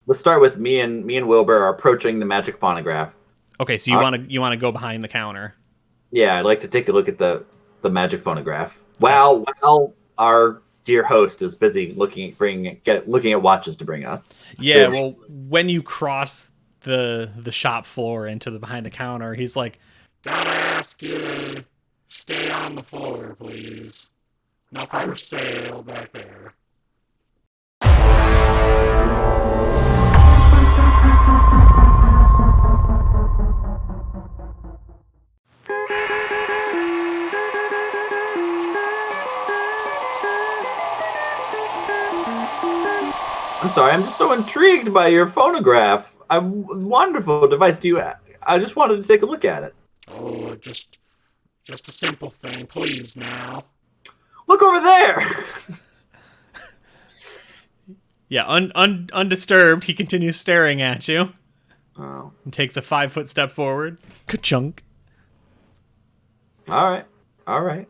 let's start with me and Wilbur are approaching the magic phonograph. Okay, so you want to go behind the counter. Yeah, I'd like to take a look at the magic phonograph. While our dear host is busy looking at watches to bring us. Yeah, well, when you cross the shop floor into the behind the counter, he's like, Gotta ask you, stay on the floor, please. Nothing for sale back there. I'm sorry, I'm just so intrigued by your phonograph. A wonderful device. I just wanted to take a look at it. Oh, just a simple thing, please now. Look over there. yeah, undisturbed. He continues staring at you. Oh. And takes a 5-foot step forward. Ka-chunk. All right.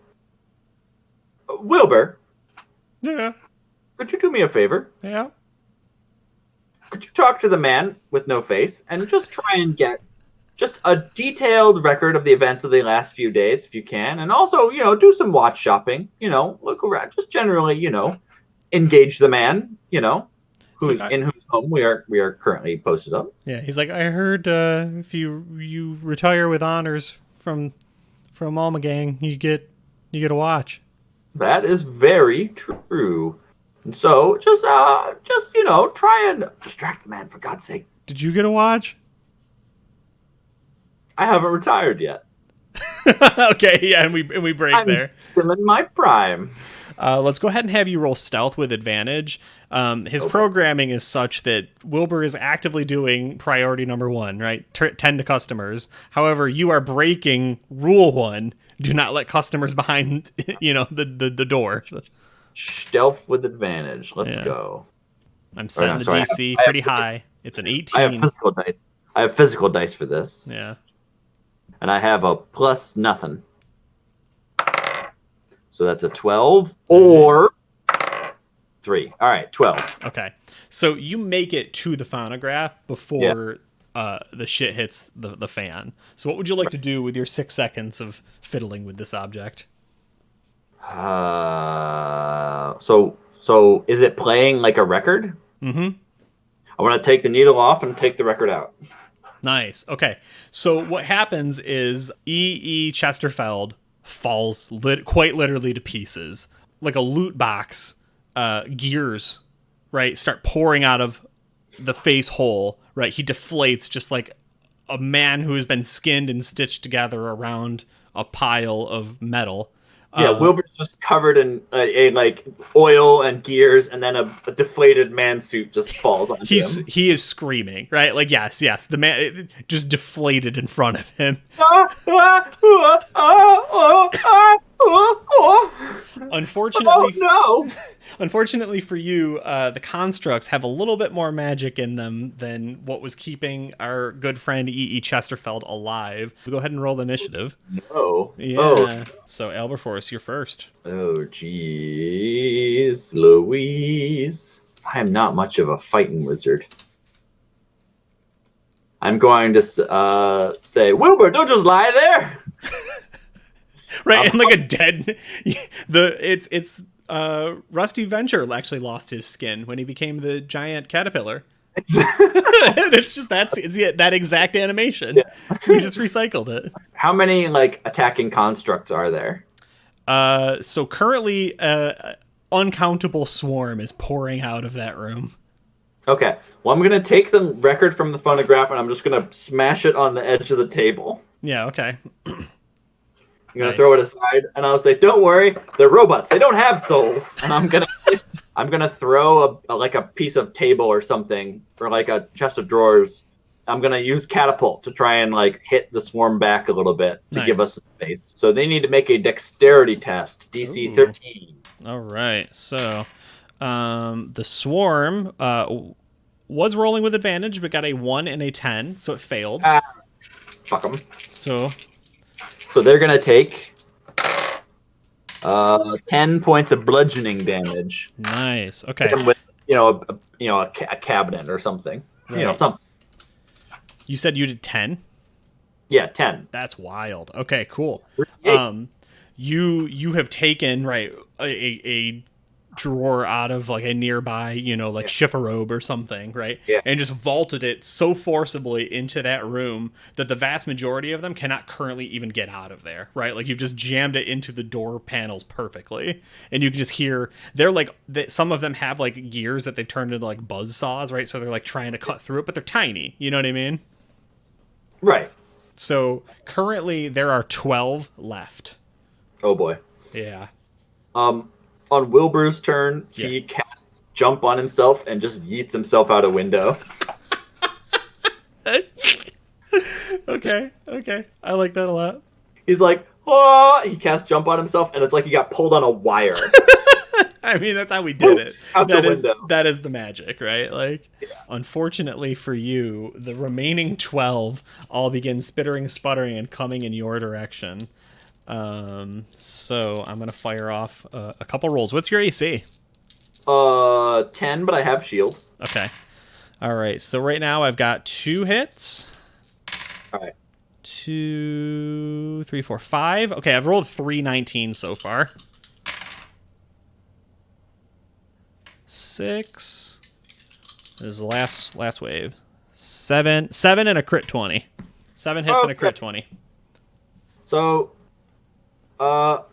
Wilbur. Yeah. Could you do me a favor? Yeah. Could you talk to the man with no face and just try and get just a detailed record of the events of the last few days, if you can, and also, do some watch shopping. Look around, just generally, engage the man. Whose home we are currently posted up. Yeah, he's like, I heard if you retire with honors from Alma Gang, you get a watch. That is very true. And so just try and distract the man, for God's sake. Did you get a watch? I haven't retired yet. Okay, yeah, and we break I'm there. Still in my prime. Let's go ahead and have you roll stealth with advantage. His programming is such that Wilbur is actively doing priority number 1, right? Tend to customers. However, you are breaking rule 1. Do not let customers behind, the door. Stealth with advantage. Let's go. I'm setting the DC pretty high. It's an 18. I have physical dice. I have physical dice for this. Yeah. And I have a plus nothing. So that's a 12 or 3. All right, 12. Okay. So you make it to the phonograph before the shit hits the fan. So what would you like to do with your 6 seconds of fiddling with this object? So is it playing like a record? Mm-hmm. I want to take the needle off and take the record out. Nice. Okay. So what happens is E. Chesterfield falls quite literally to pieces. Like a loot box, gears, right, start pouring out of the face hole, right? He deflates just like a man who has been skinned and stitched together around a pile of metal. Yeah, Wilbur's just covered in like oil and gears, and then a deflated man suit just falls on him. He is screaming, right? Like, yes, the man just deflated in front of him. Unfortunately, no. Unfortunately for you, the constructs have a little bit more magic in them than what was keeping our good friend E. Chesterfield alive. Go ahead and roll the initiative. No. Yeah. Oh. So, Alberforce, you're first. Oh, jeez. Louise. I am not much of a fighting wizard. I'm going to say, Wilbur, don't just lie there. Right, and like a dead... It's Rusty Venture actually lost his skin when he became the giant caterpillar. It's just that exact animation. Yeah. We just recycled it. How many attacking constructs are there? So currently, uncountable swarm is pouring out of that room. Okay. Well, I'm gonna take the record from the phonograph and I'm just gonna smash it on the edge of the table. Yeah. Okay. I'm gonna throw it aside, and I'll say, "Don't worry, they're robots. They don't have souls." And I'm gonna throw a piece of table or something, or like a chest of drawers. I'm gonna use catapult to try and hit the swarm back a little bit to give us some space. So they need to make a dexterity test, DC 13. All right. So the swarm was rolling with advantage, but got a 1 and a 10, so it failed. Fuck them. So they're going to take 10 points of bludgeoning damage. Nice. Okay. a cabinet or something. Right. Something. You said you did 10? Yeah, 10. That's wild. Okay, cool. Hey. You have taken a drawer out of like a nearby, chifforobe or something, right? Yeah. And just vaulted it so forcibly into that room that the vast majority of them cannot currently even get out of there, right? Like you've just jammed it into the door panels perfectly, and you can just hear some of them have like gears that they've turned into like buzz saws, right? So they're like trying to cut through it, but they're tiny. You know what I mean? Right. So currently there are 12 left. Oh boy. Yeah. On Wilbur's turn, he casts jump on himself and just yeets himself out a window. Okay. I like that a lot. He's like, oh! He casts jump on himself, and it's like he got pulled on a wire. I mean, that's how we did it. Out the window. That is the magic, right? Like, unfortunately for you, the remaining 12 all begin spittering, sputtering, and coming in your direction. So I'm gonna fire off a couple rolls. What's your AC? 10, but I have shield. Okay. All right. So right now I've got 2 hits. All right. 2, 3, 4, 5. Okay, I've rolled 3 19 so far. 6. This is the last wave. 7 and a crit 20. 7 hits and a crit 20. So for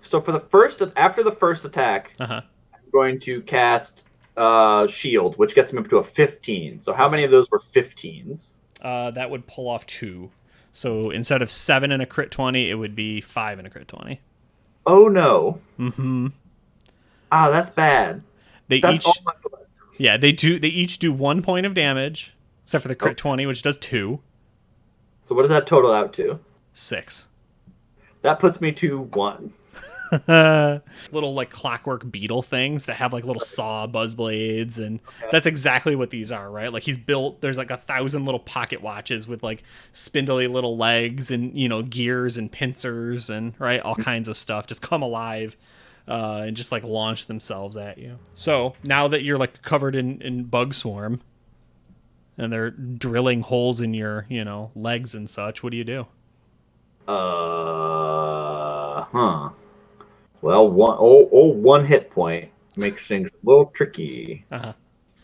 after the first attack, I'm going to cast shield, which gets me up to a 15. So how many of those were 15s? That would pull off 2. So instead of 7 and a crit 20, it would be 5 and a crit 20. Oh no. Mm-hmm. Ah, that's bad. They each do 1 point of damage, except for the crit 20, which does 2. So what does that total out to? 6. That puts me to 1. Little like clockwork beetle things that have like little saw buzz blades, and that's exactly what these are, right? Like there's like 1,000 little pocket watches with like spindly little legs and gears and pincers and right all kinds of stuff just come alive and just like launch themselves at you. So now that you're like covered in bug swarm and they're drilling holes in your legs and such, what do you do? Well, one hit point makes things a little tricky.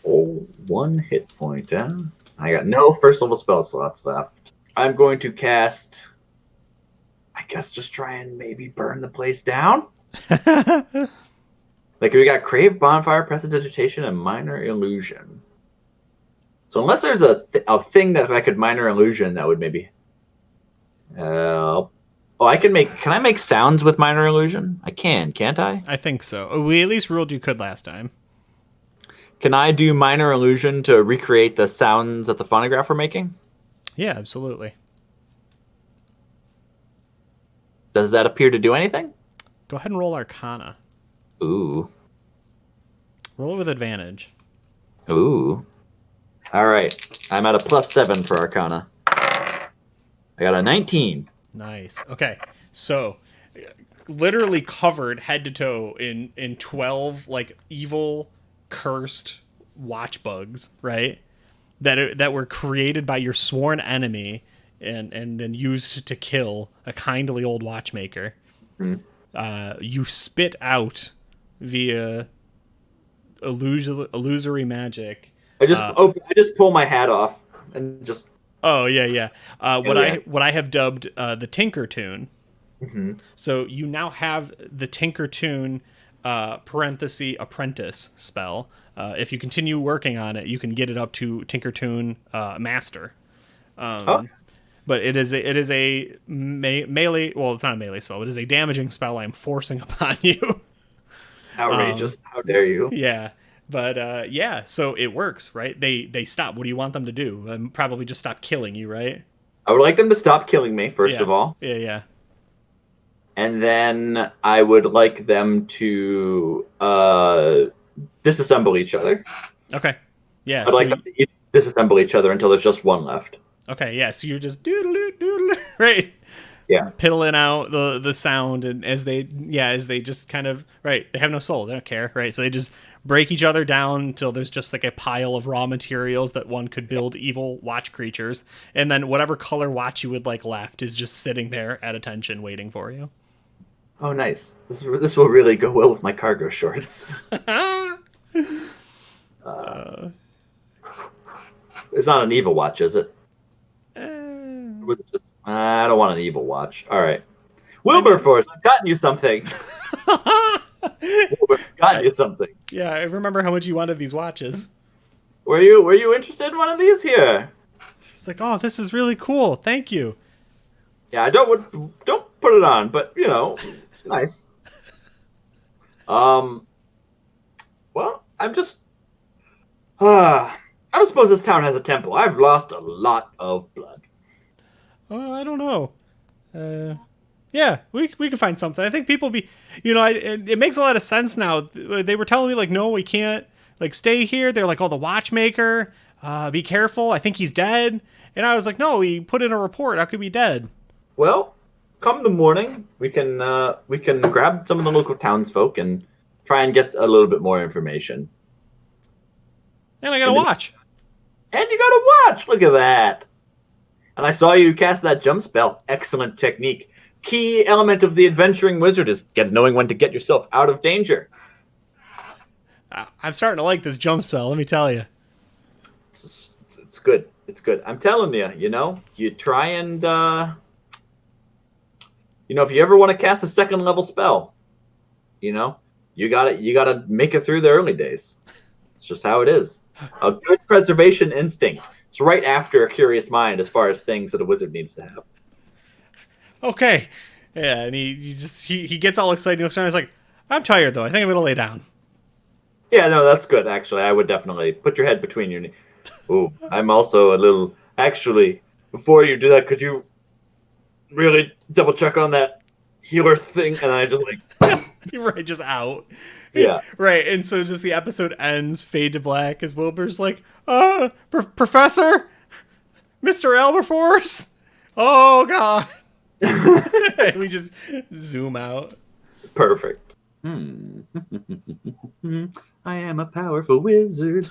One hit point, huh? I got no first level spell slots left. I'm going to cast, I guess, just try and maybe burn the place down. Like we got Crave, Bonfire, Prestidigitation, and Minor Illusion. So unless there's a thing that I could Minor Illusion, that would maybe. Can I make sounds with Minor Illusion? I can, can't I? I think so. We at least ruled you could last time. Can I do Minor Illusion to recreate the sounds that the phonograph were making? Yeah, absolutely. Does that appear to do anything? Go ahead and roll Arcana. Ooh. Roll it with advantage. Ooh. All right. I'm at a +7 for Arcana. I got a 19. Nice. Okay. So, literally covered head to toe in 12 like evil, cursed watch bugs, right? That were created by your sworn enemy and then used to kill a kindly old watchmaker. You spit out via illusory magic. I just pull my hat off and just. Oh yeah. What I have dubbed the Tinker Tune. Mm-hmm. So you now have the Tinker Tune parenthesis apprentice spell. If you continue working on it, you can get it up to Tinker Tune Master. But it is a melee. Well, it's not a melee spell. It is a damaging spell I'm forcing upon you. Outrageous! How dare you? Yeah. But so it works, right? They stop. What do you want them to do? Probably just stop killing you, right? I would like them to stop killing me, first of all. Yeah. And then I would like them to disassemble each other. Okay. Yeah. I'd like them to disassemble each other until there's just one left. Okay, yeah, so you're just doodle, right? Yeah. piddling out the sound, and as they just kind of, right, they have no soul, they don't care, right, so they just break each other down until there's just like a pile of raw materials that one could build evil watch creatures, and then whatever color watch you would like left is just sitting there at attention waiting for you. Oh, nice. This will really go well with my cargo shorts. It's not an evil watch, is it? Was it just, I don't want an evil watch. All right. Wilberforce, I've gotten you something. Wilbur, I've gotten you something. Yeah, I remember how much you wanted these watches. Were you interested in one of these here? It's like, oh, this is really cool. Thank you. Yeah, don't put it on, but you know, it's nice. Well, I'm just I don't suppose this town has a temple. I've lost a lot of blood. Oh, I don't know. Yeah, we can find something. I think people be, it makes a lot of sense now. They were telling me like, no, we can't like stay here. They're like, oh, the watchmaker, be careful. I think he's dead. And I was like, no, he put in a report. How could he be dead? Well, come the morning, we can grab some of the local townsfolk and try and get a little bit more information. And I got a watch. And you got a watch. Look at that. And I saw you cast that jump spell. Excellent technique. Key element of the adventuring wizard is knowing when to get yourself out of danger. I'm starting to like this jump spell, let me tell you. It's good. It's good. I'm telling you, you try and, if you ever want to cast a second level spell, you gotta make it through the early days. It's just how it is. A good preservation instinct. It's right after a curious mind as far as things that a wizard needs to have. Okay. Yeah, and he gets all excited. He looks around. He's like, I'm tired though. I think I'm gonna lay down. Yeah, no, that's good. Actually, I would definitely put your head between your knees. Ooh, I'm also a little. Actually, before you do that, could you really double check on that healer thing? And I just like, You're right, just out. Yeah. Right, and so just the episode ends, fade to black, as Wilbur's like, Professor? Mr. Alberforce? Oh, God. And we just zoom out. Perfect. I am a powerful wizard.